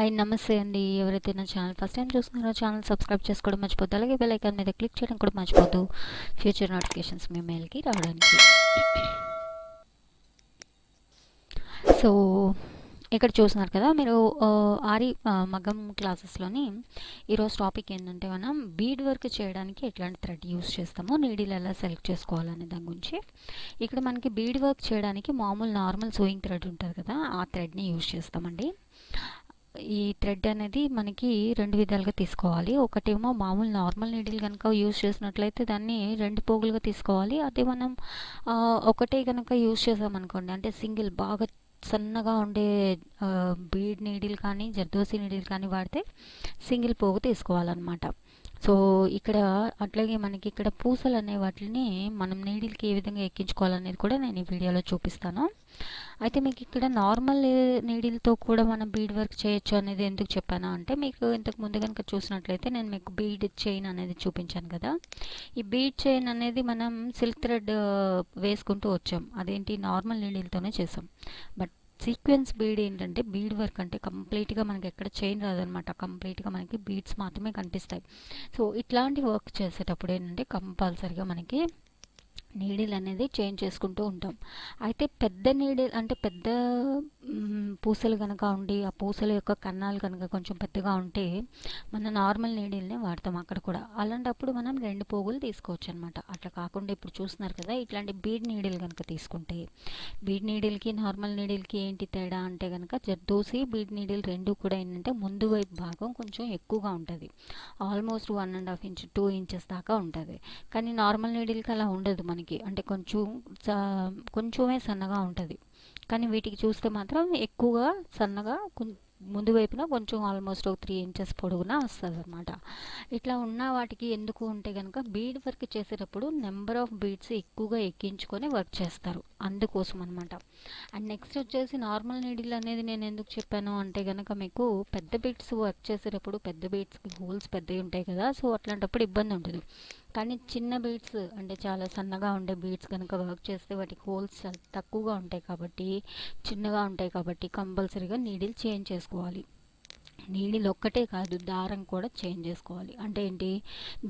Hi నమస్తే అండి. ఎవరైతే నా ఛానల్ ఫస్ట్ టైం చూస్తున్నారో ఛానల్ సబ్స్క్రైబ్ చేసుకోవడం మర్చిపోద్దు. అలాగే బెల్ ఐకాన్ మీద క్లిక్ చేయడం కూడా మర్చిపోద్దు, ఫ్యూచర్ నోటిఫికేషన్స్ మీ మెయిల్కి రావడానికి. సో ఇక్కడ చూస్తున్నారు కదా మీరు మగ్గం క్లాసెస్లోని ఈరోజు టాపిక్ ఏంటంటే మనం బీడ్ వర్క్ చేయడానికి ఎట్లాంటి థ్రెడ్ యూస్ చేస్తామో, నీడిల్ ఎలా సెలెక్ట్ చేసుకోవాలనే దాని గురించి. ఇక్కడ మనకి బీడ్ వర్క్ చేయడానికి మామూలు నార్మల్ సూయింగ్ థ్రెడ్ ఉంటుంది కదా, ఆ థ్రెడ్ని యూస్ చేస్తామండి. ఈ థ్రెడ్ అనేది మనకి రెండు విధాలుగా తీసుకోవాలి. ఒకటేమో మామూలు నార్మల్ నీడిల్ కనుక యూజ్ చేసినట్లయితే దాన్ని రెండు పోగులుగా తీసుకోవాలి. అదే మనం ఒకటే కనుక యూజ్ చేసామనుకోండి, అంటే సింగిల్ బాగా సన్నగా ఉండే బీడ్ నీడిల్ కానీ జర్దోసి నీడిల్ కానీ వాడితే సింగిల్ పోగు తీసుకోవాలన్నమాట. సో ఇక్కడ అట్లాగే మనకి ఇక్కడ పూసలు అనే వాటిని మనం నీడిల్కి ఏ విధంగా ఎక్కించుకోవాలనేది కూడా నేను ఈ వీడియోలో చూపిస్తాను. అయితే మీకు ఇక్కడ నార్మల్ నీడిల్తో కూడా మనం బీడ్ వర్క్ చేయొచ్చు అనేది ఎందుకు చెప్పాను అంటే, మీకు ఇంతకు ముందు కనుక చూసినట్లయితే నేను మీకు బీడ్ చైన్ అనేది చూపించాను కదా. ఈ బీడ్ చైన్ అనేది మనం సిల్క్ థ్రెడ్ వేసుకుంటూ వచ్చాం, అదేంటి నార్మల్ నీడిల్తోనే చేసాం. బట్ సీక్వెన్స్ బీడ్ ఏంటంటే, బీడ్ వర్క్ అంటే కంప్లీట్గా మనకి ఎక్కడ చైన్ రాదనమాట, కంప్లీట్గా మనకి బీడ్స్ మాత్రమే కనిపిస్తాయి. సో ఇట్లాంటి వర్క్ చేసేటప్పుడు ఏంటంటే కంపల్సరిగా మనకి నీడిల్ అనేది చేంజ్ చేసుకుంటూ ఉంటాం. అయితే పెద్ద నీడిల్ అంటే పెద్ద పూసలు కనుక ఉండి ఆ పూసల యొక్క కన్నాలు కనుక కొంచెం పెద్దగా ఉంటే మన నార్మల్ నీడిల్నే వాడతాం అక్కడ కూడా. అలాంటప్పుడు మనం రెండు పోగులు తీసుకోవచ్చు అనమాట. అట్లా కాకుండా ఇప్పుడు చూస్తున్నారు కదా, ఇట్లాంటి బీడ్ నీడిల్ కనుక తీసుకుంటే, బీడ్ నీడిల్కి నార్మల్ నీడిల్కి ఏంటి తేడా అంటే కనుక, జర్దోసి బీడ్ నీడిల్ రెండు కూడా ఏంటంటే ముందు వైపు భాగం కొంచెం ఎక్కువగా ఉంటుంది, ఆల్మోస్ట్ 1.5 ఇంచ్ 2 ఇంచెస్ దాకా ఉంటుంది. కానీ నార్మల్ నీడిల్కి అలా ఉండదు మనకి, అంటే కొంచెమే సన్నగా ఉంటుంది. కానీ వీటికి చూస్తే మాత్రం ఎక్కువగా సన్నగా ముందు వైపున కొంచెం ఆల్మోస్ట్ ఒక 3 ఇంచెస్ పొడుగున వస్తుంది అనమాట. ఇట్లా ఉన్న వాటికి ఎందుకు ఉంటే కనుక, బీడ్ వర్క్ చేసేటప్పుడు నెంబర్ ఆఫ్ బీడ్స్ ఎక్కువగా ఎక్కించుకొని వర్క్ చేస్తారు, అందుకోసం అనమాట. అండ్ నెక్స్ట్ వచ్చేసి నార్మల్ నీడిల్ అనేది నేను ఎందుకు చెప్పాను అంటే కనుక, మీకు పెద్ద బీడ్స్ వర్క్ చేసేటప్పుడు పెద్ద బీడ్స్కి హోల్స్ పెద్దవి ఉంటాయి కదా, సో అట్లాంటప్పుడు ఇబ్బంది ఉంటుంది. కానీ చిన్న బీడ్స్ అంటే చాలా సన్నగా ఉండే బీడ్స్ కనుక వర్క్ చేస్తే వాటికి హోల్స్ చాలా తక్కువగా ఉంటాయి కాబట్టి, చిన్నగా ఉంటాయి కాబట్టి కంపల్సరీగా నీడిల్ చేంజ్ చేసుకోవాలి. నీడిల్ ఒక్కటే కాదు, దారం కూడా చేంజ్ చేసుకోవాలి. అంటే ఏంటి,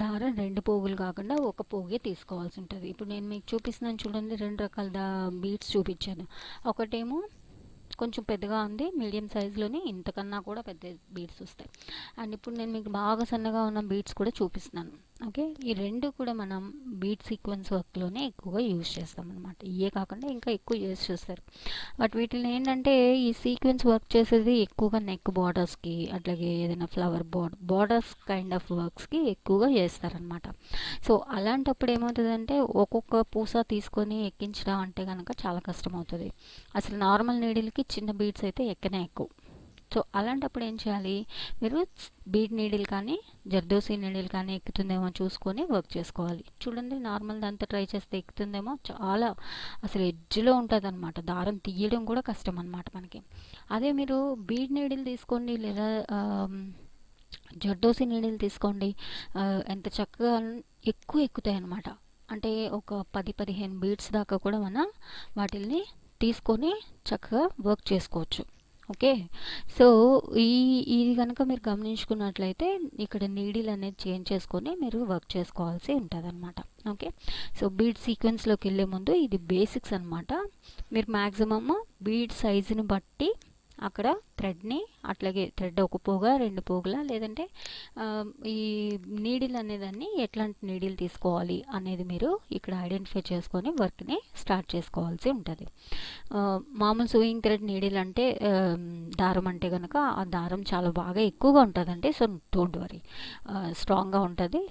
దారం రెండు పోగులు కాకుండా ఒక పోగే తీసుకోవాల్సి ఉంటుంది. ఇప్పుడు నేను మీకు చూపిస్తున్నాను చూడండి, రెండు రకాల బీడ్స్ చూపించాను. ఒకటేమో కొంచెం పెద్దగా ఉంది, మీడియం సైజులోని ఇంతకన్నా కూడా పెద్ద బీడ్స్ వస్తాయి. అండ్ ఇప్పుడు నేను మీకు బాగా సన్నగా ఉన్న బీడ్స్ కూడా చూపిస్తున్నాను. ఓకే, ఈ రెండు కూడా మనం బీడ్ సీక్వెన్స్ వర్క్లోనే ఎక్కువగా యూజ్ చేస్తాం అనమాట. ఇవే కాకుండా ఇంకా ఎక్కువ యూజ్ చేస్తారు. బట్ వీటిని ఏంటంటే, ఈ సీక్వెన్స్ వర్క్ చేసేది ఎక్కువగా నెక్ బార్డర్స్కి, అట్లాగే ఏదైనా ఫ్లవర్ బార్డర్స్ కైండ్ ఆఫ్ వర్క్స్కి ఎక్కువగా చేస్తారనమాట. సో అలాంటప్పుడు ఏమవుతుందంటే, ఒక్కొక్క పూస తీసుకొని ఎక్కించడం అంటే కనుక చాలా కష్టం అవుతుంది. అసలు నార్మల్ నీడిల్కి చిన్న బీడ్స్ అయితే ఎక్కనే ఎక్కువ. సో అలాంటప్పుడు ఏం చేయాలి, మీరు బీడ్ నీడిల్ కానీ జర్దోసి నీడిల్ కానీ ఎక్కుతుందేమో చూసుకొని వర్క్ చేసుకోవాలి. చూడండి, నార్మల్ దాంతో ట్రై చేస్తే ఎక్కుతుందేమో, చాలా అసలు ఎడ్జ్లో ఉంటుంది అనమాట, దారం తీయడం కూడా కష్టం అనమాట మనకి. అదే మీరు బీడ్ నీడిల్ తీసుకోండి, లేదా జర్దోసి నీడిల్ తీసుకోండి, ఎంత చక్కగా ఎక్కువ ఎక్కుతాయి అనమాట. అంటే ఒక 10-15 బీడ్స్ దాకా కూడా మనం వాటిల్ని తీసుకొని చక్కగా వర్క్ చేసుకోవచ్చు. ఓకే, సో ఇది కనుక మీరు గమనించుకున్నట్లయితే ఇక్కడ నీడిల్ అనేది చేంజ్ చేసుకొని మీరు వర్క్ చేసుకోవాల్సి ఉంటుంది అనమాట. ఓకే, సో బీడ్ సీక్వెన్స్లోకి వెళ్ళే ముందు ఇది బేసిక్స్ అనమాట. మీరు మ్యాక్సిమమ్ బీడ్ సైజుని బట్టి అక్కడ థ్రెడ్ని, అట్లాగే థ్రెడ్ ఒక పోగా రెండు పోగులా, లేదంటే ఈ నీడిల్ అనేదాన్ని ఎట్లాంటి నీడిల్ తీసుకోవాలి అనేది మీరు ఇక్కడ ఐడెంటిఫై చేసుకొని వర్క్ని స్టార్ట్ చేసుకోవాల్సి ఉంటుంది. మామూలు సూయింగ్ థ్రెడ్ నీడిల్ అంటే దారం అంటే కనుక ఆ దారం చాలా బాగా ఎక్కువగా ఉంటుందండి. సో డోంట్ వరీ, స్ట్రాంగ్గా ఉంటుంది,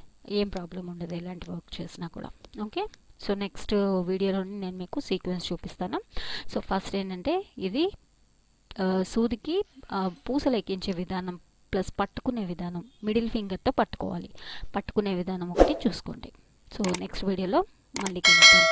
ఏం ప్రాబ్లం ఉండదు ఇలాంటి వర్క్ చేసినా కూడా. ఓకే, సో నెక్స్ట్ వీడియోలో నేను మీకు సీక్వెన్స్ చూపిస్తాను. సో ఫస్ట్ ఏంటంటే, ఇది సూదికి పూసలు ఎక్కించే విధానం ప్లస్ పట్టుకునే విధానం, మిడిల్ ఫింగర్తో పట్టుకోవాలి, పట్టుకునే విధానం ఒకటి చూసుకోండి. సో నెక్స్ట్ వీడియోలో మళ్ళీ కలుద్దాం.